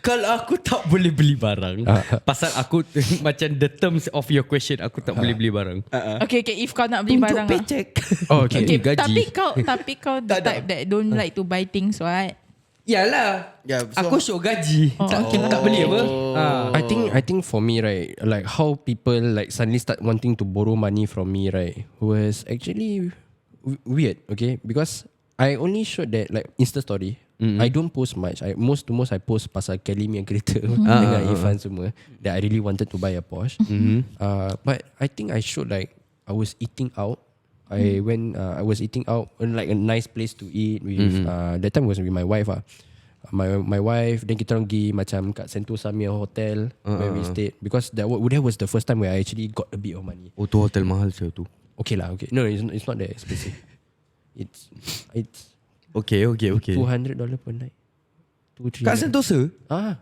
Kalau aku tak boleh beli barang, pasal aku macam the terms of your question, aku tak boleh beli barang. Okay, if kau nak beli Tunjuk barang paycheck. okay, gaji. tapi kau the type that don't like to buy things, right? Yalah. Yeah, so- Aku show gaji. Kita tak beli apa? I think for me, right, like how people like suddenly start wanting to borrow money from me, right, was actually weird. Okay, because I only showed that like Insta story. I don't post much. Most I post pasal Kelly punya kereta dengan Irfan semua, that I really wanted to buy a Porsche. But I think I showed like I was eating out. I was eating out in like a nice place to eat with that time was with my wife my wife. Then kita orang pergi macam kat Sentosa punya hotel where we stayed, because that was the first time where I actually got a bit of money. Oh, tu hotel mahal saya tu. Okay lah. Okay. No, it's not that expensive. It's Okay. $200 per night. 2-3. Kat Sentosa?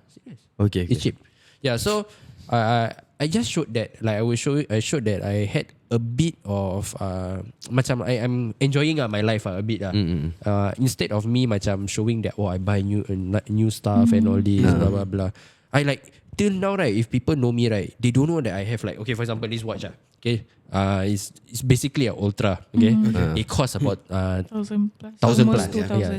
Serious. Okay. It's cheap. Yeah, so I just showed that, like I showed that I had a bit of macam I'm enjoying my life a bit instead of me macam showing that I buy new stuff and all this blah blah blah. I like till now, right, if people know me, right, they don't know that I have like, okay, for example, this watch okay, it's basically an Ultra, okay, it costs about 1,000 plus. 1,000 plus,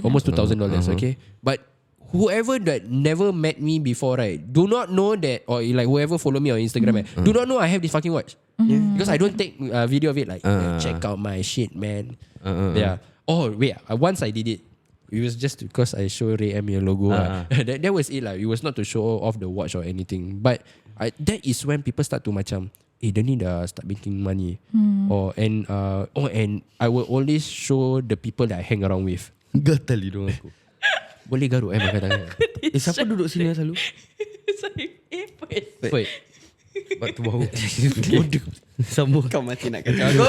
almost $2,000, okay, but whoever that never met me before, right, do not know that, or like whoever follow me on Instagram, do not know I have this fucking watch. Because I don't take video of it, like check out my shit, man. Yeah. Oh wait, once I did it. It was just because I show Ray M your logo. That was it lah. It was not to show off the watch or anything. But that is when people start to macam, dia ni dah start making money. And I will always show the people that I hang around with. Gatal hidung aku. Boleh garuk makan tangan. Siapa duduk sini selalu? Sorry. Wait. Batu bau. Sambung. Kau masih nak kacau aku.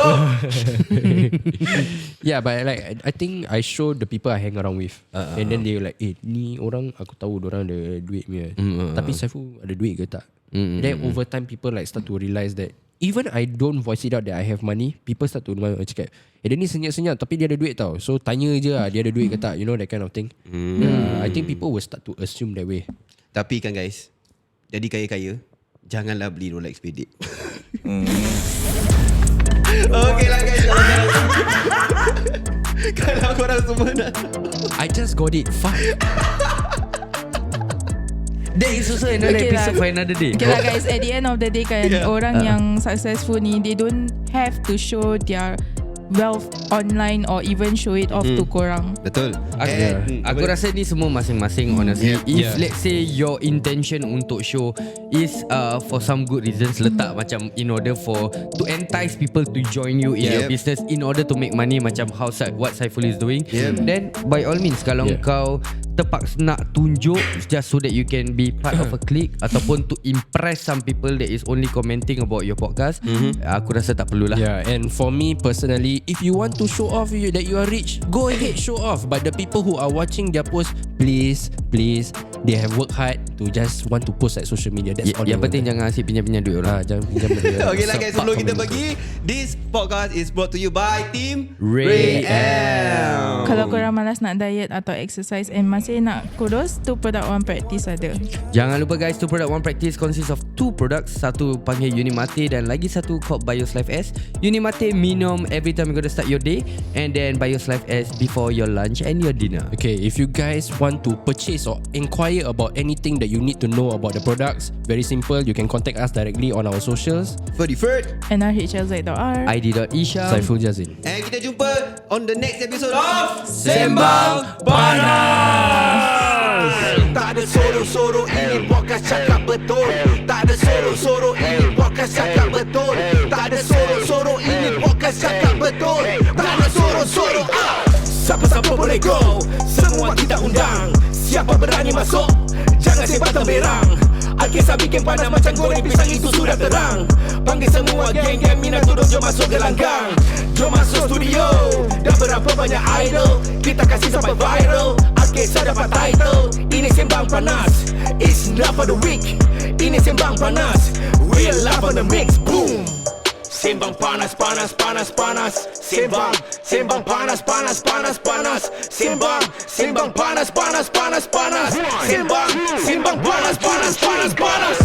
Yeah, but like I think I show the people I hang around with, and then they like, ni orang aku tahu orang ada duit punya. Tapi Saiful ada duit ke tak? Then over time people like start to realise that even I don't voice it out that I have money, people start to cakap, dia ni senyap-senyap tapi dia ada duit tau. So tanya je lah, dia ada duit ke tak? You know, that kind of thing. I think people will start to assume that way. Tapi kan guys, jadi kaya-kaya, janganlah beli Rolex Pedit. Okay lah guys, kalau korang semua nak, I just got it. Fuck. That is also another episode for another day. Okay lah guys, at the end of the day kan, orang yang successful ni, they don't have to show their wealth online or even show it off to korang. betul. Aku rasa ni semua masing-masing, honestly. If let's say your intention untuk show is for some good reasons, letak macam in order for to entice people to join you in your business, in order to make money, macam how what Saiful is doing, then by all means, kalau kau terpaksa nak tunjuk just so that you can be part of a clique ataupun to impress some people that is only commenting about your podcast, aku rasa tak perlulah. Yeah, and for me personally, if you want to show off that you are rich, go ahead, show off. But the people who are watching their post, please, they have worked hard to just want to post at social media. That's all. Yang penting jangan asyik pinjam duit orang. Jangan pinjam duit. Okay lah guys, sebelum kita pergi, this podcast is brought to you by Team Ray M. Kalau korang malas nak diet atau exercise and masih nak kurus, 2 product 1 practice ada. Jangan lupa guys, 2 product 1 practice consists of 2 products. Satu panggil Unimate dan lagi satu called Bios Life S. Unimate minum every time you're gonna start your day, and then Bios Life S before your lunch and your dinner. Okay, if you guys want to purchase or inquire about anything that you need to know about the products, very simple, you can contact us directly on our socials. NRHLZ.R Aidi.Isha Saiful Jazin. And kita jumpa on the next episode of Sembang Panas. Tak ada soro-soro, ini podcast cakap betul. Tak ada soro-soro, ini podcast cakap betul. Tak ada soro-soro, ini podcast cakap betul. Tak ada soro-soro. Siapa-siapa boleh go, semua kita undang. Siapa berani masuk, jangan sebatang berang. Al-Kisah bikin panas macam goreng pisang, itu sudah terang. Panggil semua geng-geng minat turun, jom masuk gelanggang. Jom masuk studio, dah berapa banyak idol, kita kasih sampai viral. Al-Kisah dapat title, ini Sembang Panas. It's not for the weak, ini Sembang Panas. Real love on the mix, boom. Sembang panas, panas, panas, panas. Sembang panas, panas, panas, panas. Sembang panas, panas, panas, panas. Sembang panas, panas, panas, panas.